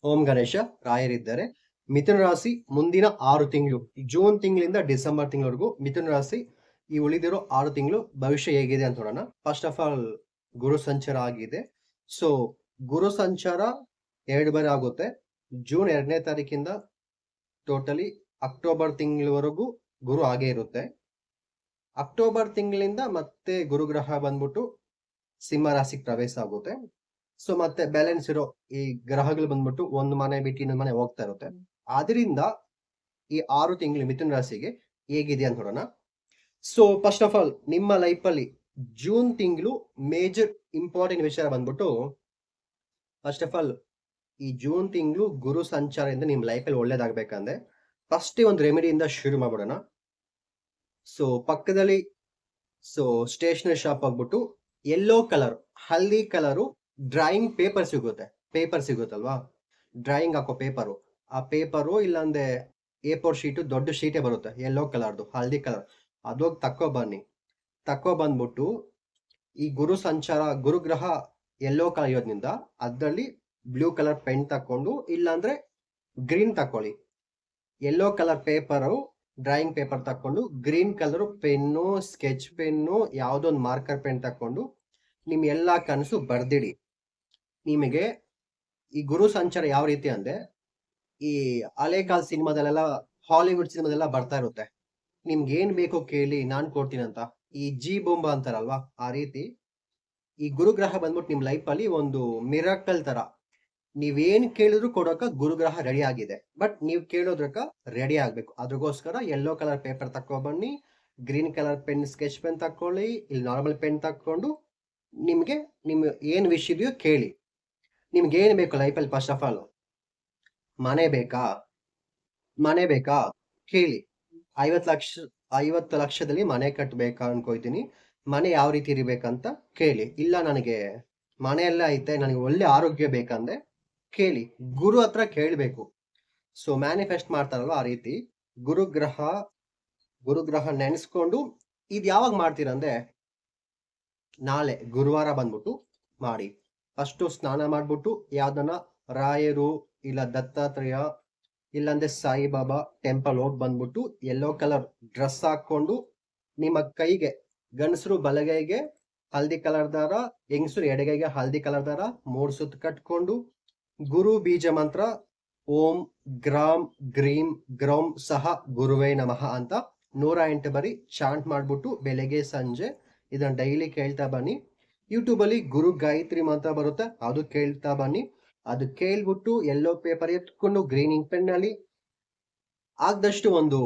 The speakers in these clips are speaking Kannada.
ಓಂ ಗಣೇಶ ರಾಯರಿದ್ದಾರೆ. ಮಿಥುನ ರಾಶಿ ಮುಂದಿನ 6 ತಿಂಗಳು, ಜೂನ್ ತಿಂಗಳಿಂದ ಡಿಸೆಂಬರ್ ತಿಂಗಳವರೆಗೂ ಮಿಥುನ ರಾಶಿ ಈ ಉಳಿದಿರೋ 6 ತಿಂಗಳು ಭವಿಷ್ಯ ಹೇಗಿದೆ ಅಂತ ನೋಡೋಣ. ಫಸ್ಟ್ ಆಫ್ ಆಲ್ ಗುರು ಸಂಚಾರ ಆಗಿದೆ. ಸೊ ಗುರು ಸಂಚಾರ 2 ಬಾರಿ ಆಗುತ್ತೆ. ಜೂನ್ 2ನೇ ತಾರೀಕಿಂದ ಟೋಟಲಿ ಅಕ್ಟೋಬರ್ ತಿಂಗಳವರೆಗೂ ಗುರು ಹಾಗೆ ಇರುತ್ತೆ. ಅಕ್ಟೋಬರ್ ತಿಂಗಳಿಂದ ಮತ್ತೆ ಗುರುಗ್ರಹ ಬಂದ್ಬಿಟ್ಟು ಸಿಂಹ ರಾಶಿಗೆ ಪ್ರವೇಶ ಆಗುತ್ತೆ. ಸೊ ಮತ್ತೆ ಬ್ಯಾಲೆನ್ಸ್ ಇರೋ ಈ ಗ್ರಹಗಳು ಬಂದ್ಬಿಟ್ಟು ಒಂದು ಮನೆ ಬಿಟ್ಟು ಇನ್ನೊಂದು ಮನೆ ಹೋಗ್ತಾ ಇರುತ್ತೆ. ಆದ್ರಿಂದ ಈ 6 ತಿಂಗಳು ಮಿಥುನ ರಾಶಿಗೆ ಹೇಗಿದೆ ಅಂತ ನೋಡೋಣ. ಸೊ ಫಸ್ಟ್ ಆಫ್ ಆಲ್ ನಿಮ್ಮ ಲೈಫ್ ಅಲ್ಲಿ ಜೂನ್ ತಿಂಗಳು ಮೇಜರ್ ಇಂಪಾರ್ಟೆಂಟ್ ವಿಷಯ ಬಂದ್ಬಿಟ್ಟು, ಫಸ್ಟ್ ಆಫ್ ಆಲ್ ಈ ಜೂನ್ ತಿಂಗಳು ಗುರು ಸಂಚಾರದಿಂದ ನಿಮ್ ಲೈಫ್ ಅಲ್ಲಿ ಒಳ್ಳೇದಾಗ್ಬೇಕಂದ್ರೆ ಫಸ್ಟ್ ಒಂದು ರೆಮಿಡಿಯಿಂದ ಶುರು ಮಾಡ್ಬಿಡೋಣ. ಸೊ ಪಕ್ಕದಲ್ಲಿ ಸ್ಟೇಷನರಿ ಶಾಪ್ ಆಗ್ಬಿಟ್ಟು ಯೆಲ್ಲೋ ಕಲರ್, ಹಲ್ದಿ ಕಲರು ಡ್ರಾಯಿಂಗ್ ಪೇಪರ್ ಸಿಗುತ್ತಲ್ವಾ, ಡ್ರಾಯಿಂಗ್ ಹಾಕೋ ಪೇಪರು, ಆ ಪೇಪರು ಇಲ್ಲಾಂದ್ರೆ A4 ಶೀಟು, ದೊಡ್ಡ ಶೀಟೇ ಬರುತ್ತೆ ಯೆಲ್ಲೋ ಕಲರ್ದು, ಹಲ್ದಿ ಕಲರ್, ಅದೋಗಿ ತಕ್ಕೋ ಬಂದ್ಬಿಟ್ಟು ಈ ಗುರು ಸಂಚಾರ ಗುರುಗ್ರಹ ಯೆಲ್ಲೋ ಕಲರ್ ಇರೋದ್ರಿಂದ ಅದರಲ್ಲಿ ಬ್ಲೂ ಕಲರ್ ಪೆನ್ ತಕೊಂಡು, ಇಲ್ಲಾಂದ್ರೆ ಗ್ರೀನ್ ತಕೊಳ್ಳಿ. Yellow colour paper drawing paper ತಕೊಂಡು, green colour pen, sketch pen, ಯಾವುದೋ ಒಂದು ಮಾರ್ಕರ್ ಪೆನ್ ತಕೊಂಡು ನಿಮ್ ಎಲ್ಲಾ ಕನಸು ಬರ್ದಿಡಿ. ನಿಮಗೆ ಈ ಗುರು ಸಂಚಾರ ಯಾವ ರೀತಿ ಅಂದ್ರೆ, ಈ ಹಳೆಕಾಲ ಸಿನಿಮಾದಲ್ಲೆಲ್ಲ, ಹಾಲಿವುಡ್ ಸಿನಿಮಾದೆಲ್ಲ ಬರ್ತಾ ಇರುತ್ತೆ, ನಿಮ್ಗೆ ಏನ್ ಬೇಕೋ ಕೇಳಿ ನಾನ್ ಕೊಡ್ತೀನಿ ಅಂತ, ಈ ಜಿ ಬೊಂಬ ಅಂತಾರಲ್ವಾ, ಆ ರೀತಿ ಈ ಗುರುಗ್ರಹ ಬಂದ್ಬಿಟ್ಟು ನಿಮ್ ಲೈಫ್ ಅಲ್ಲಿ ಒಂದು ಮಿರಾಕಲ್ ತರ, ನೀವೇನ್ ಕೇಳಿದ್ರು ಕೊಡೋಕ ಗುರುಗ್ರಹ ರೆಡಿ ಆಗಿದೆ. ಬಟ್ ನೀವ್ ಕೇಳೋದ್ರಕ ರೆಡಿ ಆಗ್ಬೇಕು. ಅದ್ರಗೋಸ್ಕರ ಯೆಲ್ಲೋ ಕಲರ್ ಪೇಪರ್ ತಕೊ ಬನ್ನಿ, green colour pen, sketch pen ತಕೊಳ್ಳಿ, ಇಲ್ಲಿ ನಾರ್ಮಲ್ ಪೆನ್ ತಕೊಂಡು ನಿಮ್ಗೆ ನಿಮ್ ಏನ್ ವಿಶ್ ಇದೆಯೋ ಕೇಳಿ. ನಿಮ್ಗೆ ಏನ್ ಬೇಕು ಲೈಫಲ್ಲಿ? ಫಸ್ಟ್ ಆಫ್ ಆಲ್ ಮನೆ ಬೇಕಾ ಕೇಳಿ. 50 ಲಕ್ಷದಲ್ಲಿ ಮನೆ ಕಟ್ಟಬೇಕಾ ಅನ್ಕೋತೀನಿ, ಮನೆ ಯಾವ ರೀತಿ ಇರ್ಬೇಕಂತ ಕೇಳಿ. ಇಲ್ಲ ನನಗೆ ಮನೆ ಎಲ್ಲ ಐತೆ, ನನಗೆ ಒಳ್ಳೆ ಆರೋಗ್ಯ ಬೇಕಂದ್ರೆ ಕೇಳಿ. ಗುರು ಹತ್ರ ಕೇಳ್ಬೇಕು. ಸೊ ಮ್ಯಾನಿಫೆಸ್ಟ್ ಮಾಡ್ತಾರಲ್ವ, ಆ ರೀತಿ ಗುರುಗ್ರಹ ನೆನೆಸ್ಕೊಂಡು ಇದ್ ಯಾವಾಗ ಮಾಡ್ತೀರಂದ್ರೆ, ನಾಳೆ ಗುರುವಾರ ಬಂದ್ಬಿಟ್ಟು ಮಾಡಿ. ಫಸ್ಟು ಸ್ನಾನ ಮಾಡ್ಬಿಟ್ಟು ಯಾವ್ದನ್ನ ರಾಯರು ಇಲ್ಲ ದತ್ತಾತ್ರೇಯ ಇಲ್ಲಾಂದ್ರೆ ಸಾಯಿಬಾಬಾ ಟೆಂಪಲ್ ಹೋಗಿ ಬಂದ್ಬಿಟ್ಟು ಯೆಲ್ಲೋ ಕಲರ್ ಡ್ರೆಸ್ ಹಾಕೊಂಡು, ನಿಮ್ಮ ಕೈಗೆ, ಗಂಡಸರು ಬಲಗೈಗೆ ಹಲ್ದಿ ಕಲರ್ ದಾರ, ಹೆಂಗಸರು ಎಡಗೈಗೆ ಹಲ್ದಿ ಕಲರ್ ದಾರ 3 ಸುತ್ತು ಕಟ್ಕೊಂಡು, ಗುರು ಬೀಜ ಮಂತ್ರ ಓಂ ಗ್ರಾಂ ಗ್ರೀಂ ಗ್ರೌಂ ಸಹ ಗುರುವೇ ನಮಃ ಅಂತ 108 ಬರಿ ಚಾಂಟ್ ಮಾಡ್ಬಿಟ್ಟು ಬೆಳಗ್ಗೆ ಸಂಜೆ ಇದನ್ನ ಡೈಲಿ ಕೇಳ್ತಾ ಬನ್ನಿ. ಯೂಟ್ಯೂಬ್ ಅಲ್ಲಿ ಗುರು ಗಾಯತ್ರಿ ಮಂತ್ರ ಬರುತ್ತೆ, ಅದು ಕೇಳ್ತಾ ಬನ್ನಿ. ಅದು ಕೇಳ್ಬಿಟ್ಟು ಯೆಲ್ಲೋ ಪೇಪರ್ ಎತ್ಕೊಂಡು ಗ್ರೀನ್ ಇಂಕ್ ಪೆನ್ ಅಲ್ಲಿ ಆದಷ್ಟು ಒಂದು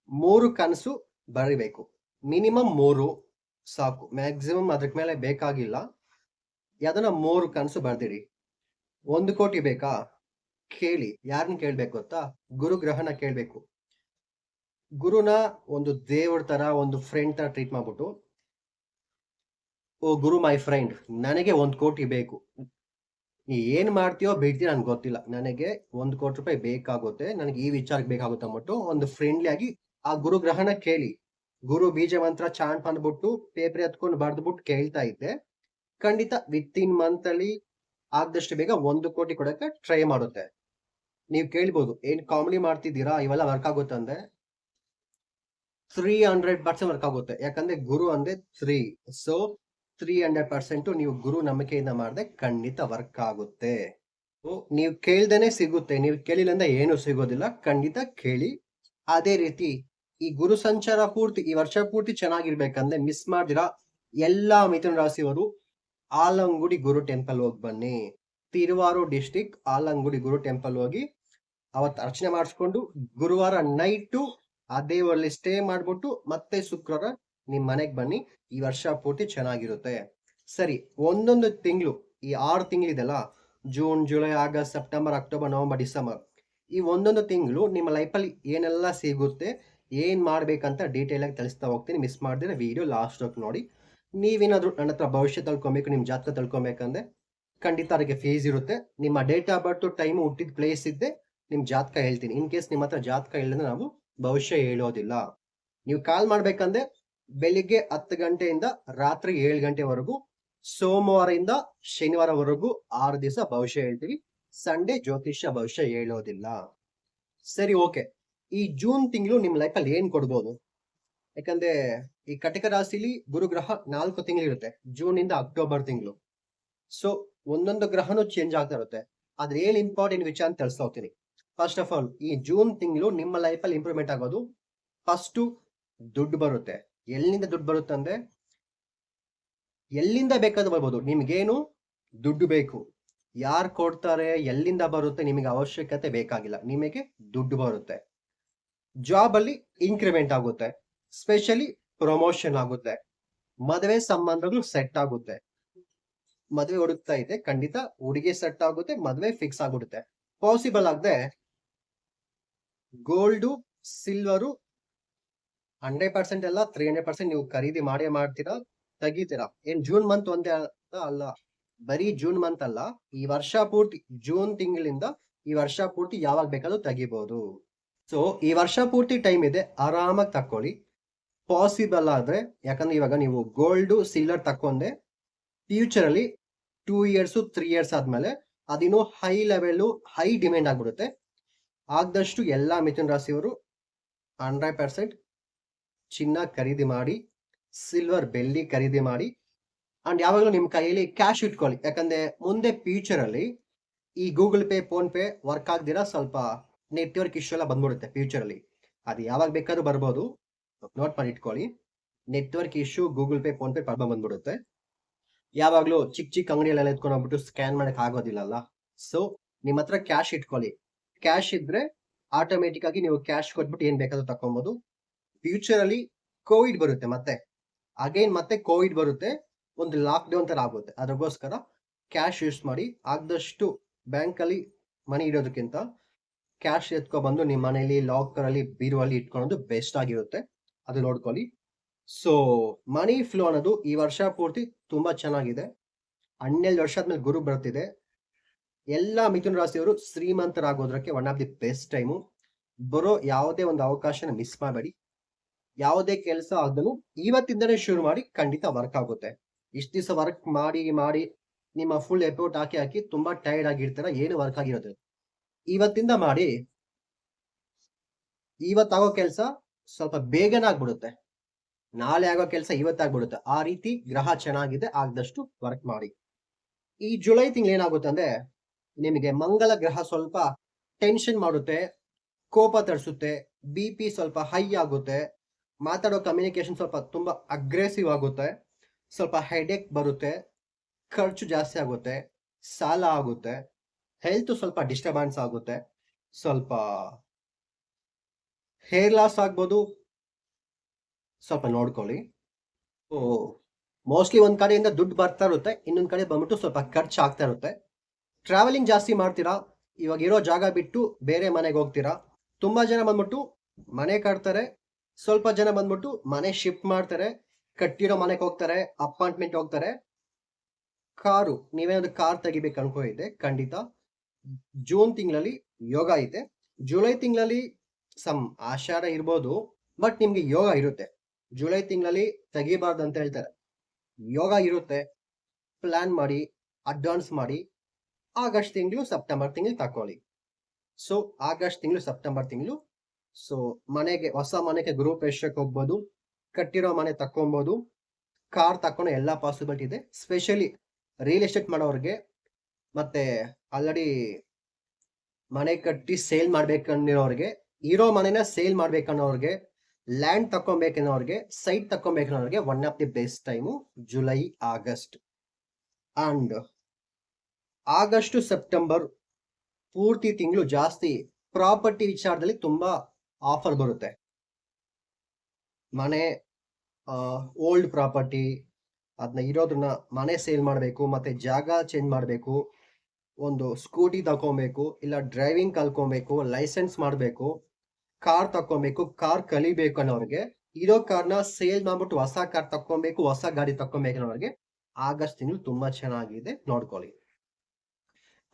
3 ಕನಸು ಬರಿಬೇಕು. ಮಿನಿಮಮ್ 3 ಸಾಕು, ಮ್ಯಾಕ್ಸಿಮಮ್ ಅದಕ್ಕೆ ಮೇಲೆ ಬೇಕಾಗಿಲ್ಲ. ಯಾವ್ದನ್ನ 3 ಕನಸು ಬರ್ದಿಡಿ. 1 ಕೋಟಿ ಬೇಕಾ ಕೇಳಿ. ಯಾರನ್ನ ಕೇಳ್ಬೇಕು ಗೊತ್ತಾ? ಗುರುಗ್ರಹನ ಕೇಳ್ಬೇಕು. ಗುರುನ ಒಂದು ದೇವ್ರ ತರ, ಒಂದು ಫ್ರೆಂಡ್ ತರ ಟ್ರೀಟ್ ಮಾಡ್ಬಿಟ್ಟು, ಓ ಗುರು ಮೈ ಫ್ರೆಂಡ್, ನನಗೆ 1 ಕೋಟಿ ಬೇಕು, ನೀ ಏನ್ ಮಾಡ್ತೀಯೋ ಬಿಡ್ತೀಯ ನನ್ಗೆ ಗೊತ್ತಿಲ್ಲ, ನನಗೆ 1 ಕೋಟಿ ರೂಪಾಯಿ ಬೇಕಾಗುತ್ತೆ, ನನಗೆ ಈ ವಿಚಾರಕ್ಕೆ ಬೇಕಾಗುತ್ತೆ ಅಂದ್ಬಿಟ್ಟು ಒಂದು ಫ್ರೆಂಡ್ಲಿ ಆಗಿ ಆ ಗುರುಗ್ರಹನ ಕೇಳಿ. ಗುರು ಬೀಜ ಮಂತ್ರ ಚಾಂಟ್ ಮಾಡ್ಬಿಟ್ಟು ಪೇಪರ್ ಎತ್ಕೊಂಡು ಬರ್ದ್ಬಿಟ್ಟು ಕೇಳ್ತಾ ಇದ್ದೆ, ಖಂಡಿತ ವಿತಿನ್ ಮಂತ್ ಅಲ್ಲಿ ಆದಷ್ಟು ಬೇಗ 1 ಕೋಟಿ ಕೊಡಕ್ಕೆ ಟ್ರೈ ಮಾಡುತ್ತೆ. ನೀವ್ ಕೇಳ್ಬೋದು, ಏನ್ ಕಾಮಿಡಿ ಮಾಡ್ತಿದ್ದೀರಾ, ಇವೆಲ್ಲ ವರ್ಕ್ ಆಗುತ್ತೆ ಅಂದ್ರೆ 300% ವರ್ಕ್ ಆಗುತ್ತೆ. ಯಾಕಂದ್ರೆ ಗುರು ಅಂದ್ರೆ 3, ಸೊ 300% ನೀವು ಗುರು ನಂಬಿಕೆಯಿಂದ ಮಾಡಿದ್ರೆ ಖಂಡಿತ ವರ್ಕ್ ಆಗುತ್ತೆ. ನೀವು ಕೇಳ್ದೇನೆ ಸಿಗುತ್ತೆ, ನೀವು ಕೇಳಿಲ್ಲ ಅಂದ್ರೆ ಏನು ಸಿಗೋದಿಲ್ಲ. ಖಂಡಿತ ಕೇಳಿ. ಅದೇ ರೀತಿ ಈ ಗುರು ಸಂಚಾರ ಪೂರ್ತಿ, ಈ ವರ್ಷ ಪೂರ್ತಿ ಚೆನ್ನಾಗಿರ್ಬೇಕಂದ್ರೆ ಮಿಸ್ ಮಾಡ್ದಿರಾ ಎಲ್ಲಾ ಮಿಥುನ ರಾಶಿಯವರು ಆಲಂಗುಡಿ ಗುರು ಟೆಂಪಲ್ ಹೋಗಿ ಬನ್ನಿ. ತಿರುವಾರೂರು ಡಿಸ್ಟಿಕ್ ಆಲಂಗುಡಿ ಗುರು ಟೆಂಪಲ್ ಹೋಗಿ ಅವತ್ತು ಅರ್ಚನೆ ಮಾಡಿಸ್ಕೊಂಡು ಗುರುವಾರ ನೈಟು ಅದೇ ಊರಲ್ಲಿ ಸ್ಟೇ ಮಾಡ್ಬಿಟ್ಟು ಮತ್ತೆ ಶುಕ್ರವಾರ ನಿಮ್ ಮನೆಗ್ ಬನ್ನಿ. ಈ ವರ್ಷ ಪೂರ್ತಿ ಚೆನ್ನಾಗಿರುತ್ತೆ. ಸರಿ, ಒಂದೊಂದು ತಿಂಗಳು, ಈ 6 ತಿಂಗಳಿದೆಲ್ಲ, June, July, August, September, October, November, December, ಈ ಒಂದೊಂದು ತಿಂಗಳು ನಿಮ್ಮ ಲೈಫಲ್ಲಿ ಏನೆಲ್ಲ ಸಿಗುತ್ತೆ, ಏನ್ ಮಾಡ್ಬೇಕಂತ ಡೀಟೇಲ್ ಆಗಿ ತಿಳಿಸ್ತಾ ಹೋಗ್ತೀನಿ. ಮಿಸ್ ಮಾಡ್ದಿರ ವಿಡಿಯೋ ಲಾಸ್ಟ್ ಹೊತ್ತು ನೋಡಿ. ನೀವೇನಾದ್ರೂ ನನ್ನ ಹತ್ರ ಭವಿಷ್ಯ ತಿಳ್ಕೊಬೇಕು, ನಿಮ್ ಜಾತಕ ತಿಳ್ಕೊಬೇಕಂದ್ರೆ ಖಂಡಿತ ಅದಕ್ಕೆ ಫೀಸ್ ಇರುತ್ತೆ. ನಿಮ್ಮ ಡೇಟ್ ಆಫ್ ಬರ್ತ್, ಟೈಮ್, ಹುಟ್ಟಿದ ಪ್ಲೇಸ್ ಇದ್ದೆ ನಿಮ್ ಜಾತಕ ಹೇಳ್ತೀನಿ. ಇನ್ ಕೇಸ್ ನಿಮ್ಮ ಹತ್ರ ಜಾತಕ ಇಲ್ಲದ್ರೆ ನಾವು ಭವಿಷ್ಯ ಹೇಳೋದಿಲ್ಲ. ನೀವು ಕಾಲ್ ಮಾಡ್ಬೇಕಂದ್ರೆ ಬೆಳಿಗ್ಗೆ 10 ಗಂಟೆಯಿಂದ ರಾತ್ರಿ 7 ಗಂಟೆವರೆಗೂ, ಸೋಮವಾರದಿಂದ ಶನಿವಾರವರೆಗೂ 6 ದಿವಸ ಭವಿಷ್ಯ ಹೇಳ್ತೀವಿ. ಸಂಡೇ ಜ್ಯೋತಿಷ್ಯ ಭವಿಷ್ಯ ಹೇಳೋದಿಲ್ಲ. ಸರಿ, ಓಕೆ. ಈ ಜೂನ್ ತಿಂಗಳು ನಿಮ್ ಲೈಫಲ್ಲಿ ಏನ್ ಕೊಡ್ಬೋದು? ಯಾಕಂದ್ರೆ ಈ ಕಟಕ ರಾಶಿಲಿ ಗುರುಗ್ರಹ 4 ತಿಂಗಳಿರುತ್ತೆ, ಜೂನ್ ಇಂದ ಅಕ್ಟೋಬರ್ ತಿಂಗಳು. ಸೊ ಒಂದೊಂದು ಗ್ರಹನೂ ಚೇಂಜ್ ಆಗ್ತಾ ಇರುತ್ತೆ. ಆದ್ರೆ ಏನ್ ಇಂಪಾರ್ಟೆಂಟ್ ವಿಚಾರ ಅಂತ ತಿಳಿಸ್ತಾ ಹೋಗ್ತೀನಿ. ಫಸ್ಟ್ ಆಫ್ ಆಲ್, ಈ ಜೂನ್ ತಿಂಗಳು ನಿಮ್ಮ ಲೈಫಲ್ಲಿ ಇಂಪ್ರೂವ್ಮೆಂಟ್ ಆಗೋದು. ಫಸ್ಟ್, ದುಡ್ಡು ಬರುತ್ತೆ. ಎಲ್ಲಿಂದ ದುಡ್ಡು ಬರುತ್ತೆ ಅಂದ್ರೆ, ಎಲ್ಲಿಂದ ಬೇಕಾದ್ರೂ ಬರ್ಬೋದು. ನಿಮ್ಗೇನು ದುಡ್ಡು ಬೇಕು, ಯಾರು ಕೊಡ್ತಾರೆ, ಎಲ್ಲಿಂದ ಬರುತ್ತೆ, ನಿಮಗೆ ಅವಶ್ಯಕತೆ ಬೇಕಾಗಿಲ್ಲ, ನಿಮಗೆ ದುಡ್ಡು ಬರುತ್ತೆ. ಜಾಬ್ ಅಲ್ಲಿ ಇನ್ಕ್ರಿಮೆಂಟ್ ಆಗುತ್ತೆ, ಸ್ಪೆಷಲಿ ಪ್ರಮೋಷನ್ ಆಗುತ್ತೆ, ಮದುವೆ ಸಂಬಂಧಗಳು ಸೆಟ್ ಆಗುತ್ತೆ. ಮದುವೆ ಹುಡುಕ್ತಾ ಇದೆ, ಖಂಡಿತ ಹುಡುಗಿ ಸೆಟ್ ಆಗುತ್ತೆ, ಮದುವೆ ಫಿಕ್ಸ್ ಆಗ್ಬಿಡುತ್ತೆ. ಪಾಸಿಬಲ್ ಆಗದೆ ಗೋಲ್ಡು, ಸಿಲ್ವರು 100% ಅಲ್ಲ, 300% ನೀವು ಖರೀದಿ ಮಾಡೇ ಮಾಡ್ತೀರಾ, ತೆಗಿತೀರಾ. ಏನ್ ಜೂನ್ ಮಂತ್ ಒಂದೇ ಅಲ್ಲ, ಬರೀ ಜೂನ್ ಮಂತ್ ಅಲ್ಲ, ಈ ವರ್ಷ ಪೂರ್ತಿ, ಜೂನ್ ತಿಂಗಳಿಂದ ಈ ವರ್ಷ ಪೂರ್ತಿ ಯಾವಾಗ ಬೇಕಾದ್ರೂ ತೆಗಿಬಹುದು. ಸೊ ಈ ವರ್ಷ ಪೂರ್ತಿ ಟೈಮ್ ಇದೆ, ಆರಾಮಾಗಿ ತಕ್ಕೊಳ್ಳಿ. ಪಾಸಿಬಲ್ ಆದ್ರೆ, ಯಾಕಂದ್ರೆ ಇವಾಗ ನೀವು ಗೋಲ್ಡ್ ಸಿಲ್ವರ್ ತಕೊಂಡೆ ಫ್ಯೂಚರ್ ಅಲ್ಲಿ 2 years 3 years ಆದ್ಮೇಲೆ ಅದಿನ್ನೂ ಹೈ ಲೆವೆಲ್, ಹೈ ಡಿಮ್ಯಾಂಡ್ ಆಗ್ಬಿಡುತ್ತೆ. ಆದಷ್ಟು ಎಲ್ಲಾ ಮಿಥುನ ರಾಶಿಯವರು 100% ಚಿನ್ನ ಖರೀದಿ ಮಾಡಿ, ಸಿಲ್ವರ್ ಬೆಳ್ಳಿ ಖರೀದಿ ಮಾಡಿ, ಅಂಡ್ ಯಾವಾಗಲೂ ನಿಮ್ ಕೈಯಲ್ಲಿ ಕ್ಯಾಶ್ ಇಟ್ಕೊಳ್ಳಿ. ಯಾಕಂದ್ರೆ ಮುಂದೆ ಫ್ಯೂಚರ್ ಅಲ್ಲಿ ಈ Google Pay, PhonePe work ಆಗ್ದಿರಾ ಸ್ವಲ್ಪ ನೆಟ್ವರ್ಕ್ ಇಶ್ಯೂ ಎಲ್ಲ ಬಂದ್ಬಿಡುತ್ತೆ ಫ್ಯೂಚರ್ ಅಲ್ಲಿ. ಅದು ಯಾವಾಗ ಬೇಕಾದ್ರೂ ಬರ್ಬೋದು, ನೋಟ್ ಮಾಡಿ ಇಟ್ಕೊಳ್ಳಿ. Network issue, Google Pay, phone pay problem ಬಂದ್ಬಿಡುತ್ತೆ. ಯಾವಾಗ್ಲೂ ಚಿಕ್ಕ ಚಿಕ್ಕ ಅಂಗಡಿಯಲ್ಲೆಲ್ಲ ಎತ್ಕೊಂಡು ಹೋಗ್ಬಿಟ್ಟು ಸ್ಕ್ಯಾನ್ ಮಾಡಕ್ ಆಗೋದಿಲ್ಲಲ್ಲ. ಸೊ ನಿಮ್ ಹತ್ರ ಕ್ಯಾಶ್ ಇಟ್ಕೊಳ್ಳಿ. ಕ್ಯಾಶ್ ಇದ್ರೆ ಆಟೋಮೆಟಿಕ್ ಆಗಿ ನೀವು ಕ್ಯಾಶ್ ಕೊಟ್ಬಿಟ್ಟು ಏನ್ ಬೇಕಾದ್ರೂ ತಕೊಬಹುದು. ಫ್ಯೂಚರ್ ಅಲ್ಲಿ ಕೋವಿಡ್ ಬರುತ್ತೆ, ಮತ್ತೆ ಕೋವಿಡ್ ಬರುತ್ತೆ, ಒಂದು ಲಾಕ್ ಡೌನ್ ತರ ಆಗುತ್ತೆ. ಅದಕ್ಕೋಸ್ಕರ ಕ್ಯಾಶ್ ಯೂಸ್ ಮಾಡಿ. ಆದಷ್ಟು ಬ್ಯಾಂಕ್ ಅಲ್ಲಿ ಮನಿ ಇಡೋದಕ್ಕಿಂತ ಕ್ಯಾಶ್ ಎತ್ಕೊ ಬಂದು ನಿಮ್ಮ ಮನೆಯಲ್ಲಿ ಲಾಕರ್ ಅಲ್ಲಿ, ಬೀರುವಲ್ಲಿ ಇಟ್ಕೊಳ್ಳೋದು ಬೆಸ್ಟ್ ಆಗಿರುತ್ತೆ. ಅದು ನೋಡ್ಕೊಳ್ಳಿ. ಸೊ ಮನಿ ಫ್ಲೋ ಅನ್ನೋದು ಈ ವರ್ಷ ಪೂರ್ತಿ ತುಂಬಾ ಚೆನ್ನಾಗಿದೆ. 12 ವರ್ಷ ಆದ್ಮೇಲೆ ಗುರು ಬರ್ತಿದೆ. ಎಲ್ಲಾ ಮಿಥುನ ರಾಶಿಯವರು ಶ್ರೀಮಂತರಾಗೋದ್ರಕ್ಕೆ one of the best time. ಬರೋ ಯಾವುದೇ ಒಂದು ಅವಕಾಶನ ಮಿಸ್ ಮಾಡಬೇಡಿ. ಯಾವುದೇ ಕೆಲಸ ಆದ್ರೂ ಇವತ್ತಿಂದನೇ ಶುರು ಮಾಡಿ, ಖಂಡಿತ ವರ್ಕ್ ಆಗುತ್ತೆ. ಇಷ್ಟು ದಿವಸ ವರ್ಕ್ ಮಾಡಿ ಮಾಡಿ ನಿಮ್ಮ ಫುಲ್ ಎಫರ್ಟ್ ಹಾಕಿ ತುಂಬಾ ಟೈರ್ಡ್ ಆಗಿರ್ತೀರ, ಏನು ವರ್ಕ್ ಆಗಿರೋದು. ಇವತ್ತಿಂದ ಮಾಡಿ, ಇವತ್ತಾಗೋ ಕೆಲಸ ಸ್ವಲ್ಪ ಬೇಗನೆ ಆಗ್ಬಿಡುತ್ತೆ, ನಾಳೆ ಆಗೋ ಕೆಲಸ ಇವತ್ತಾಗ್ಬಿಡುತ್ತೆ. ಆ ರೀತಿ ಗ್ರಹ ಚೆನ್ನಾಗಿದೆ, ಆದಷ್ಟು ವರ್ಕ್ ಮಾಡಿ. ಈ ಜುಲೈ ತಿಂಗಳು ಏನಾಗುತ್ತೆ ಅಂದ್ರೆ, ನಿಮಗೆ ಮಂಗಲ ಗ್ರಹ ಸ್ವಲ್ಪ ಟೆನ್ಷನ್ ಮಾಡುತ್ತೆ, ಕೋಪ ತರಿಸುತ್ತೆ, BP ಸ್ವಲ್ಪ ಹೈ ಆಗುತ್ತೆ, ಮಾತಾಡೋ ಕಮ್ಯುನಿಕೇಶನ್ ಸ್ವಲ್ಪ ತುಂಬಾ ಅಗ್ರೆಸಿವ್ ಆಗುತ್ತೆ, ಸ್ವಲ್ಪ ಹೆಡೇಕ್ ಬರುತ್ತೆ, ಖರ್ಚು ಜಾಸ್ತಿ ಆಗುತ್ತೆ, ಸಾಲ ಆಗುತ್ತೆ, ಹೆಲ್ತ್ ಸ್ವಲ್ಪ ಡಿಸ್ಟರ್ಬೆನ್ಸ್ ಆಗುತ್ತೆ, ಸ್ವಲ್ಪ ಹೇರ್ ಲಾಸ್ ಆಗ್ಬೋದು, ಸ್ವಲ್ಪ ನೋಡ್ಕೊಳ್ಳಿ. ಮೋಸ್ಟ್ಲಿ ಒಂದ್ ಕಡೆಯಿಂದ ದುಡ್ಡು ಬರ್ತಾ ಇರುತ್ತೆ, ಇನ್ನೊಂದ್ ಕಡೆ ಬಂದ್ಬಿಟ್ಟು ಸ್ವಲ್ಪ ಖರ್ಚು ಆಗ್ತಾ ಇರುತ್ತೆ. ಟ್ರಾವೆಲಿಂಗ್ ಜಾಸ್ತಿ ಮಾಡ್ತೀರಾ, ಇವಾಗ ಇರೋ ಜಾಗ ಬಿಟ್ಟು ಬೇರೆ ಮನೆಗೆ ಹೋಗ್ತೀರಾ. ತುಂಬಾ ಜನ ಬಂದ್ಬಿಟ್ಟು ಮನೆ ಕಟ್ತಾರೆ, ಸ್ವಲ್ಪ ಜನ ಬಂದ್ಬಿಟ್ಟು ಮನೆ ಶಿಫ್ಟ್ ಮಾಡ್ತಾರೆ, ಕಟ್ಟಿರೋ ಮನೆಗೆ ಹೋಗ್ತಾರೆ, ಅಪಾರ್ಟ್ಮೆಂಟ್ ಹೋಗ್ತಾರೆ. ಕಾರು, ನೀವೇನಾದ್ರು ಕಾರ್ ತೆಗಿಬೇಕು ಅನ್ಕೊಂಡಿದ್ದೆ, ಖಂಡಿತ ಜೂನ್ ತಿಂಗಳಲ್ಲಿ ಯೋಗ ಇದೆ. ಜುಲೈ ತಿಂಗಳಲ್ಲಿ ಸಮ್ ಆಷಾಢ ಇರ್ಬೋದು, ಬಟ್ ನಿಮ್ಗೆ ಯೋಗ ಇರುತ್ತೆ. ಜುಲೈ ತಿಂಗಳಲ್ಲಿ ತೆಗಿಬಾರ್ದು ಅಂತ ಹೇಳ್ತಾರೆ, ಯೋಗ ಇರುತ್ತೆ. ಪ್ಲಾನ್ ಮಾಡಿ, ಅಡ್ವಾನ್ಸ್ ಮಾಡಿ. ಆಗಸ್ಟ್ ತಿಂಗಳು, ಸೆಪ್ಟೆಂಬರ್ ತಿಂಗಳು ತಕೊಳ್ಳಿ. ಸೊ ಆಗಸ್ಟ್ ತಿಂಗಳು, ಸೆಪ್ಟೆಂಬರ್ ತಿಂಗಳು, ಸೊ ಮನೆಗೆ, ಹೊಸ ಮನೆಗೆ ಗೃಹ ಪ್ರವೇಶಕ್ಕೆ ಹೋಗ್ಬೋದು, ಕಟ್ಟಿರೋ ಮನೆ ತಕ್ಕೊಬಹುದು, ಕಾರ್ ತಕ್ಕೊಳೋ ಎಲ್ಲಾ ಪಾಸಿಬಿಲಿಟಿ ಇದೆ. ಸ್ಪೆಷಲಿ ರಿಯಲ್ ಎಸ್ಟೇಟ್ ಮಾಡೋರಿಗೆ, ಮತ್ತೆ ಆಲ್ರೆಡಿ ಮನೆ ಕಟ್ಟಿ ಸೇಲ್ ಮಾಡ್ಬೇಕನ್ನೋರಿಗೆ, ಇರೋ ಮನೆನ ಸೇಲ್ ಮಾಡ್ಬೇಕನ್ನೋರಿಗೆ, ಲ್ಯಾಂಡ್ ತಕ್ಕೊಬೇಕನ್ನೋರಿಗೆ, ಸೈಟ್ ತಕ್ಕೊಬೇಕನ್ನೋರಿಗೆ one of the best time July, August. And August September ಪೂರ್ತಿ ತಿಂಗಳು ಜಾಸ್ತಿ ಪ್ರಾಪರ್ಟಿ ವಿಚಾರದಲ್ಲಿ ತುಂಬಾ ಆಫರ್ ಬರುತ್ತೆ. ಮನೆ, ಓಲ್ಡ್ ಪ್ರಾಪರ್ಟಿ, ಅದನ್ನ ಇರೋದನ್ನ ಮನೆ ಸೇಲ್ ಮಾಡಬೇಕು, ಮತ್ತೆ ಜಾಗ ಚೇಂಜ್ ಮಾಡಬೇಕು, ಒಂದು ಸ್ಕೂಟಿ ತಕೊಬೇಕು, ಇಲ್ಲ ಡ್ರೈವಿಂಗ್ ಕಲ್ಕೊಬೇಕು, ಲೈಸೆನ್ಸ್ ಮಾಡಬೇಕು, ಕಾರ್ ತಕೊಬೇಕು, ಕಾರ್ ಕಲಿಬೇಕು ಅನ್ನೋರಿಗೆ, ಇರೋ ಕಾರ್ನ ಸೇಲ್ ಮಾಡ್ಬಿಟ್ಟು ಹೊಸ ಕಾರ್ ತಕೊಬೇಕು, ಹೊಸ ಗಾಡಿ ತಕೊಬೇಕು ಅನ್ನೋರಿಗೆ ಆಗಸ್ಟ್ ತಿಂಗಳು ತುಂಬಾ ಚೆನ್ನಾಗಿದೆ, ನೋಡ್ಕೊಳ್ಳಿ.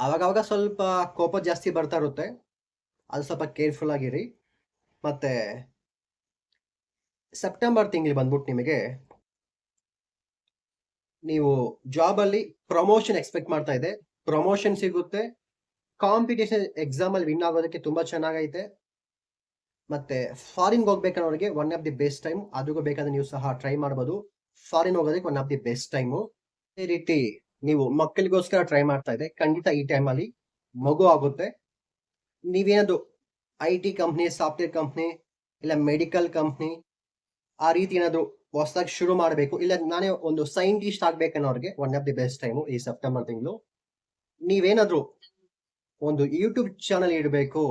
ಅವಾಗವಾಗ ಸ್ವಲ್ಪ ಕೋಪ ಜಾಸ್ತಿ ಬರ್ತಾ ಇರುತ್ತೆ, ಅದು ಸ್ವಲ್ಪ ಕೇರ್ಫುಲ್ ಆಗಿರಿ. ಮತ್ತೆ ಸೆಪ್ಟೆಂಬರ್ ತಿಂಗಳು ಬಂದ್ಬಿಟ್ಟು ನಿಮಗೆ, ನೀವು ಜಾಬ್ ಅಲ್ಲಿ ಪ್ರಮೋಷನ್ ಎಕ್ಸ್ಪೆಕ್ಟ್ ಮಾಡ್ತಾ ಇದೆ, ಪ್ರಮೋಷನ್ ಸಿಗುತ್ತೆ, ಕಾಂಪಿಟೇಷನ್ ಎಕ್ಸಾಮ್ ಅಲ್ಲಿ ವಿನ್ ಆಗೋದಕ್ಕೆ ತುಂಬಾ ಚೆನ್ನಾಗೈತೆ. ಮತ್ತೆ ಫಾರಿನ್ ಹೋಗ್ಬೇಕನ್ನೋರಿಗೆ one of the best time. ಅದಕ್ಕೂ ಬೇಕಾದ್ರೆ ನೀವು ಸಹ ಟ್ರೈ ಮಾಡ್ಬೋದು. ಫಾರಿನ್ ಹೋಗೋದಕ್ಕೆ one of the best time. ಅದೇ ರೀತಿ ನೀವು ಮಕ್ಕಳಿಗೋಸ್ಕರ ಟ್ರೈ ಮಾಡ್ತಾ ಇದೆ, ಖಂಡಿತ ಈ ಟೈಮ್ ಅಲ್ಲಿ ಮಗು ಆಗುತ್ತೆ. ನೀವೇನಾದ್ರು IT ಕಂಪ್ನಿ, ಸಾಫ್ಟ್ವೇರ್ ಕಂಪ್ನಿ, ಇಲ್ಲ ಮೆಡಿಕಲ್ ಕಂಪ್ನಿ ಆ ರೀತಿ ಏನಾದ್ರು ಹೊಸದಾಗಿ ಶುರು ಮಾಡಬೇಕು, ಇಲ್ಲ ನಾನೇ ಒಂದು ಸೈಂಟಿಸ್ಟ್ ಆಗ್ಬೇಕನ್ನೋರಿಗೆ one of the best time ಈ ಸೆಪ್ಟೆಂಬರ್ ತಿಂಗಳು. ನೀವೇನಾದ್ರು ಒಂದು ಯೂಟ್ಯೂಬ್ ಚಾನಲ್ ಇಡಬೇಕು,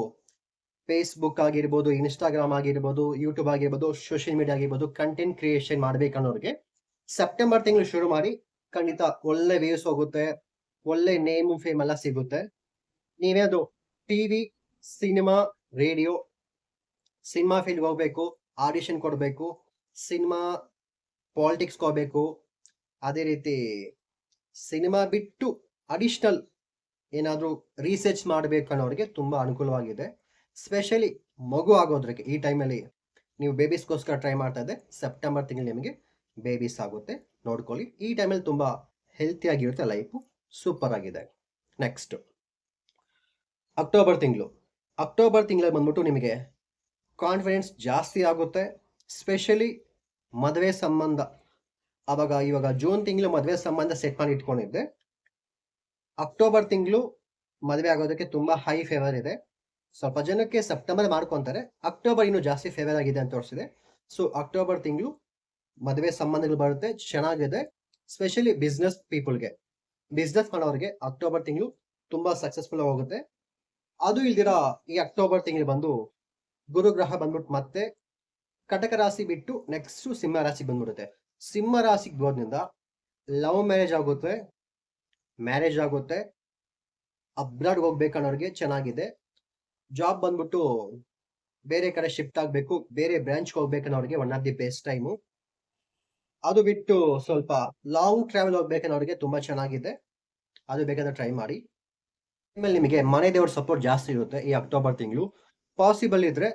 ಫೇಸ್ಬುಕ್ ಆಗಿರ್ಬೋದು, ಇನ್ಸ್ಟಾಗ್ರಾಮ್ ಆಗಿರ್ಬೋದು, ಯೂಟ್ಯೂಬ್ ಆಗಿರ್ಬೋದು, ಸೋಷಿಯಲ್ ಮೀಡಿಯಾ ಆಗಿರ್ಬೋದು, ಕಂಟೆಂಟ್ ಕ್ರಿಯೇಷನ್ ಮಾಡ್ಬೇಕನ್ನೋರಿಗೆ ಸೆಪ್ಟೆಂಬರ್ ತಿಂಗಳು ಶುರು ಮಾಡಿ. ಖಂಡಿತ ಒಳ್ಳೆ ವ್ಯೂಸ್ ಹೋಗುತ್ತೆ, ಒಳ್ಳೆ ನೇಮ್ ಫೇಮ್ ಎಲ್ಲ ಸಿಗುತ್ತೆ. ನೀವೇನಾದ್ರು TV, cinema, radio, cinema field ಹೋಗ್ಬೇಕು, ಆಡಿಷನ್ ಕೊಡಬೇಕು, ಸಿನಿಮಾ ಪಾಲಿಟಿಕ್ಸ್ ಹೋಗ್ಬೇಕು, ಅದೇ ರೀತಿ ಸಿನಿಮಾ ಬಿಟ್ಟು ಅಡಿಷನಲ್ ಏನಾದ್ರು ರಿಸರ್ಚ್ ಮಾಡ್ಬೇಕು ಅನ್ನೋರಿಗೆ ತುಂಬಾ ಅನುಕೂಲವಾಗಿದೆ. ಸ್ಪೆಷಲಿ ಮಗು ಆಗೋದ್ರಿಗೆ ಈ ಟೈಮಲ್ಲಿ ನೀವು ಬೇಬೀಸ್ಗೋಸ್ಕರ ಟ್ರೈ ಮಾಡ್ತಾ ಇದ್ದೆ, ಸೆಪ್ಟೆಂಬರ್ ತಿಂಗಳು ನಿಮಗೆ ಬೇಬೀಸ್ ಆಗುತ್ತೆ, ನೋಡ್ಕೊಳ್ಳಿ. ಈ ಟೈಮಲ್ಲಿ ತುಂಬಾ ಹೆಲ್ತಿ ಆಗಿರುತ್ತೆ, ಲೈಫು ಸೂಪರ್ ಆಗಿದೆ. ನೆಕ್ಸ್ಟ್ ಅಕ್ಟೋಬರ್ ತಿಂಗಳು. ಅಕ್ಟೋಬರ್ ತಿಂಗಳಲ್ಲಿ ಬಂದ್ಬಿಟ್ಟು ನಿಮಗೆ ಕಾನ್ಫಿಡೆನ್ಸ್ ಜಾಸ್ತಿ ಆಗುತ್ತೆ, ಸ್ಪೆಷಲಿ ಮದುವೆ ಸಂಬಂಧ. ಇವಾಗ ಜೂನ್ ತಿಂಗಳು ಮದುವೆ ಸಂಬಂಧ ಸೆಟ್ ಮಾಡಿ ಇಟ್ಕೊಂಡಿದ್ದೆ, ಅಕ್ಟೋಬರ್ ತಿಂಗಳು ಮದುವೆ ಆಗೋದಕ್ಕೆ ತುಂಬಾ ಹೈ ಫೇವರ್ ಇದೆ. ಸ್ವಲ್ಪ ಜನಕ್ಕೆ ಸೆಪ್ಟೆಂಬರ್ ಮಾಡ್ಕೊಂತಾರೆ, ಅಕ್ಟೋಬರ್ ಇನ್ನೂ ಜಾಸ್ತಿ ಫೇವರ್ ಆಗಿದೆ ಅಂತ ತೋರಿಸಿದೆ. ಸೊ ಅಕ್ಟೋಬರ್ ತಿಂಗಳು ಮದುವೆ ಸಂಬಂಧಗಳು ಬರುತ್ತೆ, ಚೆನ್ನಾಗಿದೆ. ಸ್ಪೆಷಲಿ ಬಿಸ್ನೆಸ್ ಪೀಪಲ್ಗೆ, ಬಿಸ್ನೆಸ್ ಮಾಡೋರಿಗೆ ಅಕ್ಟೋಬರ್ ತಿಂಗಳು ತುಂಬಾ ಸಕ್ಸಸ್ಫುಲ್ ಹೋಗುತ್ತೆ. ಅದು ಇಲ್ದಿರ ಈ ಅಕ್ಟೋಬರ್ ತಿಂಗಳು ಬಂದು ಗುರುಗ್ರಹ ಬಂದ್ಬಿಟ್ಟು ಮತ್ತೆ ಕಟಕ ರಾಶಿ ಬಿಟ್ಟು ನೆಕ್ಸ್ಟ್ ಸಿಂಹ ರಾಶಿ ಬಂದ್ಬಿಡುತ್ತೆ. ಸಿಂಹ ರಾಶಿಗೆ ಹೋದ್ರಿಂದ ಲವ್ ಮ್ಯಾರೇಜ್ ಆಗುತ್ತೆ, ಅಬ್ರಾಡ್ ಹೋಗ್ಬೇಕನ್ನೋರಿಗೆ ಚೆನ್ನಾಗಿದೆ. ಜಾಬ್ ಬಂದ್ಬಿಟ್ಟು ಬೇರೆ ಕಡೆ ಶಿಫ್ಟ್ ಆಗಬೇಕು, ಬೇರೆ ಬ್ರಾಂಚ್ ಹೋಗ್ಬೇಕನ್ನೋರಿಗೆ one of the best time. ಅದು ಬಿಟ್ಟು ಸ್ವಲ್ಪ ಲಾಂಗ್ ಟ್ರಾವೆಲ್ ಹೋಗ್ಬೇಕನ್ನೋರಿಗೆ ತುಂಬಾ ಚೆನ್ನಾಗಿದೆ, ಅದು ಬೇಕಾದ್ರೆ ಟ್ರೈ ಮಾಡಿ. ಆಮೇಲೆ ನಿಮಗೆ ಮನೆ ದೇವ್ರ ಸಪೋರ್ಟ್ ಜಾಸ್ತಿ ಇರುತ್ತೆ ಈ ಅಕ್ಟೋಬರ್ ತಿಂಗಳು. ಪಾಸಿಬಲ್ ಇದ್ರೆ